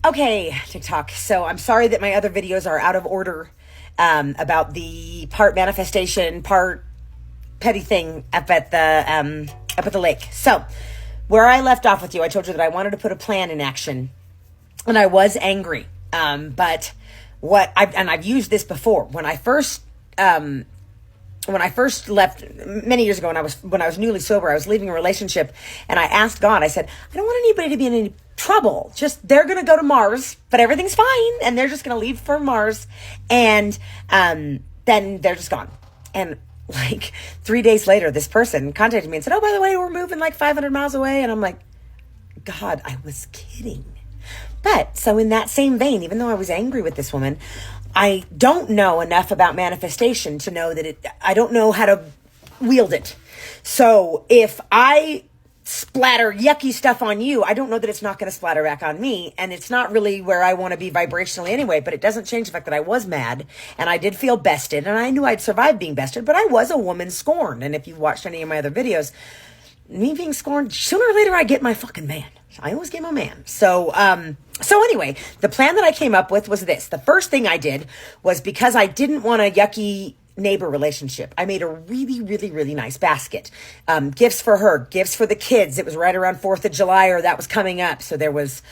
Okay, TikTok. So I'm sorry that my other videos are out of order about the part manifestation, part petty thing up at the lake. So where I left off with you, I told you that I wanted to put a plan in action, and I was angry. But I've used this before when I first left many years ago, when I was newly sober, I was leaving a relationship, and I asked God, I said, I don't want anybody to be in any trouble. Just, they're going to go to Mars, but everything's fine, and they're just going to leave for Mars, and then they're just gone. And like 3 days later, this person contacted me and said, oh, by the way, we're moving like 500 miles away. And I'm like, God, I was kidding. But so in that same vein, even though I was angry with this woman, I don't know enough about manifestation to know that I don't know how to wield it. So if I splatter yucky stuff on you, I don't know that it's not going to splatter back on me. And it's not really where I want to be vibrationally anyway, but it doesn't change the fact that I was mad and I did feel bested, and I knew I'd survive being bested, but I was a woman scorned. And if you've watched any of my other videos, me being scorned, sooner or later I get my fucking man. I always get my man. So anyway, the plan that I came up with was this. The first thing I did was, because I didn't want a yucky neighbor relationship, I made a really, really, really nice basket. Gifts for her, gifts for the kids. It was right around 4th of July, or that was coming up. So there was,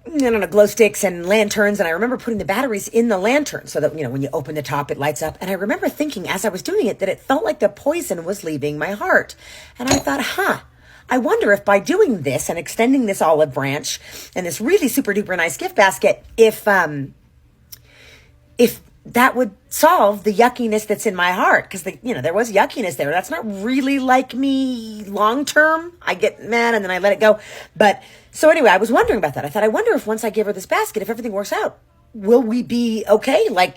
I don't know, glow sticks and lanterns. And I remember putting the batteries in the lantern so that, when you open the top, it lights up. And I remember thinking as I was doing it that it felt like the poison was leaving my heart. And I thought, I wonder if by doing this and extending this olive branch and this really super duper nice gift basket, if that would solve the yuckiness that's in my heart. Because there was yuckiness there. That's not really like me long term. I get mad and then I let it go. But so anyway, I was wondering about that. I thought, I wonder if once I give her this basket, if everything works out, will we be okay? Like,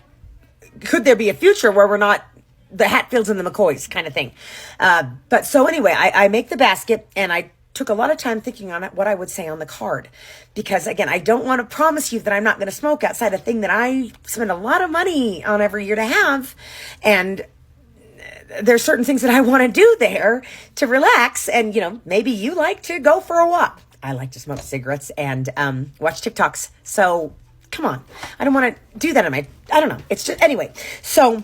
could there be a future where we're not the Hatfields and the McCoys kind of thing? But so anyway, I make the basket, and I took a lot of time thinking on what I would say on the card. Because again, I don't want to promise you that I'm not going to smoke outside a thing that I spend a lot of money on every year to have. And there's certain things that I want to do there to relax. And, maybe you like to go for a walk. I like to smoke cigarettes and watch TikToks. So come on. I don't want to do that I don't know. It's just, anyway. So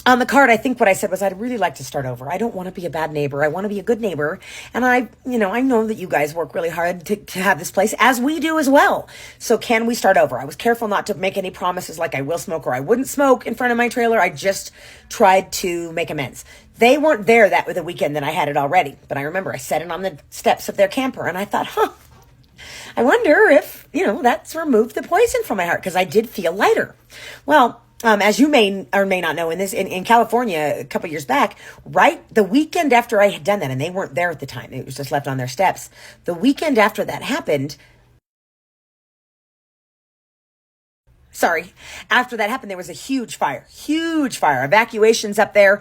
on the card, I think what I said was, I'd really like to start over. I don't want to be a bad neighbor. I want to be a good neighbor. And I know that you guys work really hard to have this place, as we do as well. So can we start over? I was careful not to make any promises like I will smoke or I wouldn't smoke in front of my trailer. I just tried to make amends. They weren't there the weekend that I had it already. But I remember I set it on the steps of their camper, and I thought, I wonder if, that's removed the poison from my heart, because I did feel lighter. Well, as you may or may not know, in California a couple years back, right the weekend after I had done that, and they weren't there at the time, it was just left on their steps. The weekend after that happened, there was a huge fire, evacuations up there.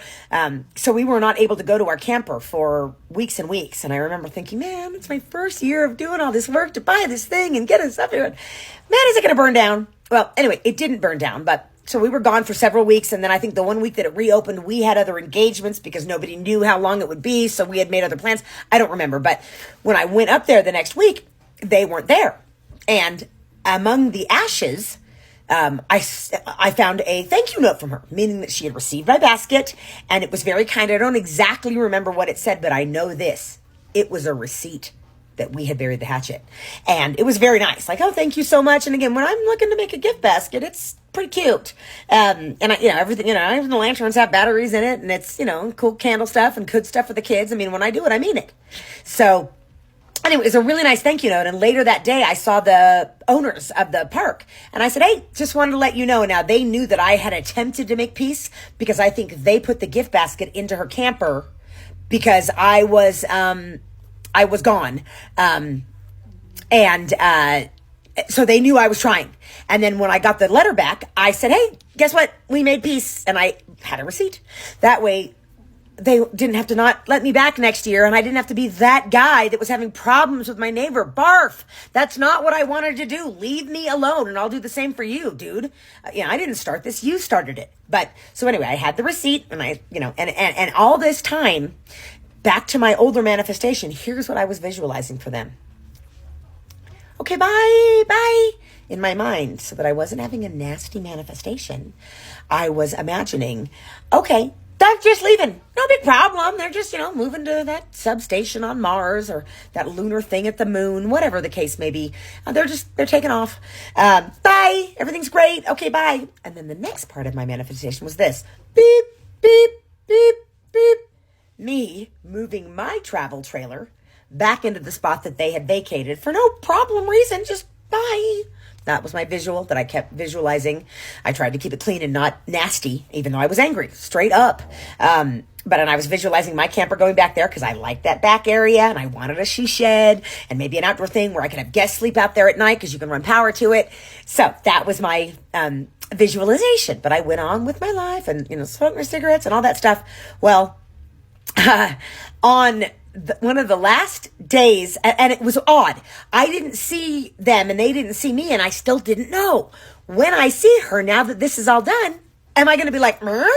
So we were not able to go to our camper for weeks and weeks. And I remember thinking, man, it's my first year of doing all this work to buy this thing and get us up here. Man, is it going to burn down? Well, anyway, it didn't burn down, but so we were gone for several weeks. And then I think the one week that it reopened, we had other engagements because nobody knew how long it would be. So we had made other plans. I don't remember. But when I went up there the next week, they weren't there. And among the ashes, I found a thank you note from her, meaning that she had received my basket, and it was very kind. I don't exactly remember what it said, but I know this. It was a receipt that we had buried the hatchet. And it was very nice. Like, oh, thank you so much. And again, when I'm looking to make a gift basket, it's pretty cute. And everything, the lanterns have batteries in it, and it's, cool candle stuff and good stuff for the kids. I mean, when I do it, I mean it. So anyway, it was a really nice thank you note. And later that day, I saw the owners of the park. And I said, hey, just wanted to let you know. Now, they knew that I had attempted to make peace, because I think they put the gift basket into her camper because I was gone. So they knew I was trying. And then when I got the letter back, I said, hey, guess what? We made peace. And I had a receipt. That way, they didn't have to not let me back next year, and I didn't have to be that guy that was having problems with my neighbor. Barf. That's not what I wanted to do. Leave me alone, and I'll do the same for you, dude. I didn't start this. You started it. But so anyway, I had the receipt, and and all this time, back to my older manifestation, here's what I was visualizing for them. Okay, bye, bye, in my mind, so that I wasn't having a nasty manifestation. I was imagining, okay, they're just leaving. No big problem. They're just, moving to that substation on Mars or that lunar thing at the moon, whatever the case may be. They're taking off. Bye. Everything's great. Okay, bye. And then the next part of my manifestation was this. Beep, beep, beep, beep. Me moving my travel trailer back into the spot that they had vacated for no problem reason. Just bye. That was my visual that I kept visualizing. I tried to keep it clean and not nasty, even though I was angry, straight up. But I was visualizing my camper going back there because I liked that back area and I wanted a she shed and maybe an outdoor thing where I could have guests sleep out there at night because you can run power to it. So that was my visualization. But I went on with my life and, smoking my cigarettes and all that stuff. Well, on one of the last days, and it was odd. I didn't see them and they didn't see me, and I still didn't know. When I see her, now that this is all done, am I going to be like, "Meh,"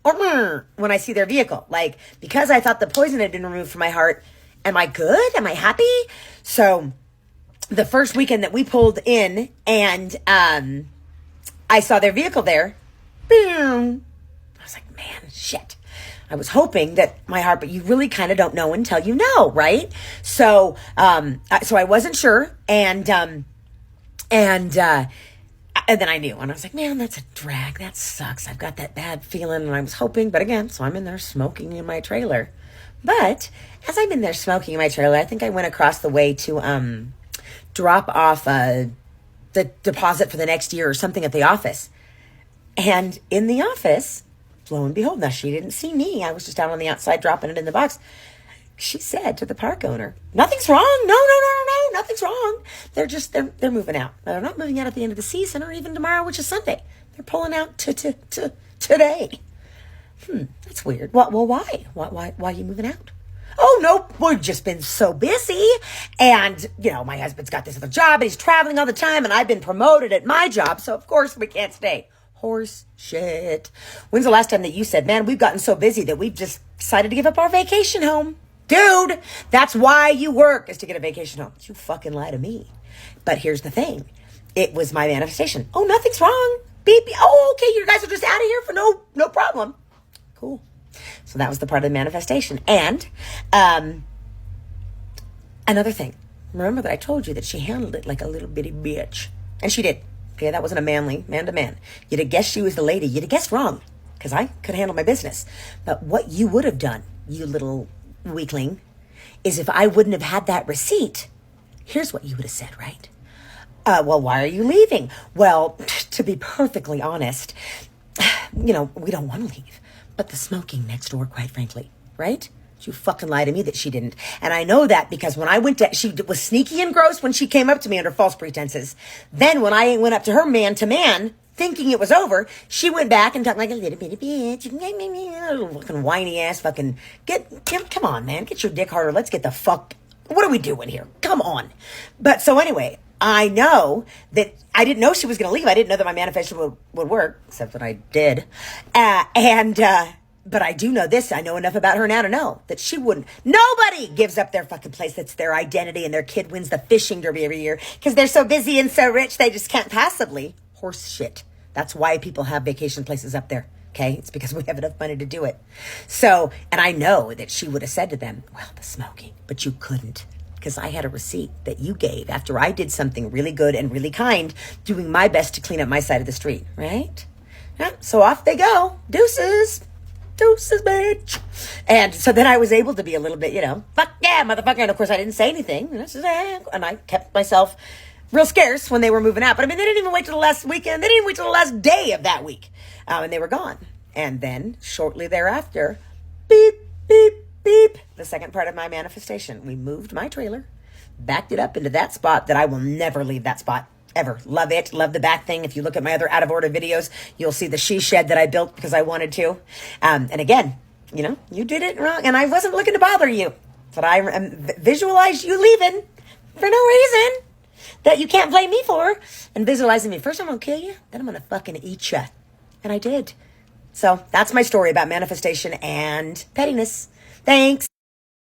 or "Meh," when I see their vehicle? Like, because I thought the poison had been removed from my heart, am I good? Am I happy? So the first weekend that we pulled in and I saw their vehicle there, boom. I was like, man, shit. I was hoping that my heart, but you really kind of don't know until you know, right? So I wasn't sure, and then I knew, and I was like, man, that's a drag. That sucks. I've got that bad feeling, and I was hoping, but again, so I'm in there smoking in my trailer. But as I'm in there smoking in my trailer, I think I went across the way to drop off the deposit for the next year or something at the office, and in the office, lo and behold, now she didn't see me. I was just out on the outside dropping it in the box. She said to the park owner, nothing's wrong. No, nothing's wrong. They're moving out. They're not moving out at the end of the season or even tomorrow, which is Sunday. They're pulling out to today. That's weird. Well, why? Why are you moving out? Oh, no, we've just been so busy. And, my husband's got this other job and he's traveling all the time and I've been promoted at my job. So of course we can't stay. Horse shit. When's the last time that you said, man, we've gotten so busy that we've just decided to give up our vacation home? Dude, that's why you work, is to get a vacation home. You fucking lie to me. But here's the thing. It was my manifestation. Oh, nothing's wrong. Beep, beep. Oh, okay, you guys are just out of here for no problem. Cool. So that was the part of the manifestation. And another thing. Remember that I told you that she handled it like a little bitty bitch. And she did. Okay, that wasn't a manly man-to-man. You'd have guessed she was the lady. You'd have guessed wrong, because I could handle my business. But what you would have done, you little weakling, is if I wouldn't have had that receipt, here's what you would have said, right? Well, why are you leaving? Well, to be perfectly honest, we don't want to leave. But the smoking next door, quite frankly, right? You fucking lie to me that she didn't. And I know that because when I went to, she was sneaky and gross when she came up to me under false pretenses. Then when I went up to her man to man, thinking it was over, she went back and talked like a little bitty bitch. Fucking whiny ass fucking, come on, man. Get your dick harder. Let's get the fuck, what are we doing here? Come on. But so anyway, I know that I didn't know she was going to leave. I didn't know that my manifestation would work, except that I did. But I do know this. I know enough about her now to know that she wouldn't. Nobody gives up their fucking place. That's their identity, and their kid wins the fishing derby every year because they're so busy and so rich they just can't possibly. Horse shit. That's why people have vacation places up there. Okay? It's because we have enough money to do it. So, and I know that she would have said to them, well, the smoking, but you couldn't. Because I had a receipt that you gave after I did something really good and really kind, doing my best to clean up my side of the street, right? Yeah, so off they go. Deuces, bitch. And so then I was able to be a little bit, fuck yeah, motherfucker. And of course I didn't say anything. And I kept myself real scarce when they were moving out. But I mean, they didn't even wait till the last weekend. They didn't wait till the last day of that week. And they were gone. And then shortly thereafter, beep, beep, beep. The second part of my manifestation. We moved my trailer, backed it up into that spot that I will never leave that spot. Ever. Love it. Love the back thing. If you look at my other out of order videos, you'll see the she shed that I built because I wanted to. And again, you did it wrong. And I wasn't looking to bother you. But I visualized you leaving for no reason that you can't blame me for. And visualizing me. First I'm going to kill you. Then I'm going to fucking eat you. And I did. So that's my story about manifestation and pettiness. Thanks.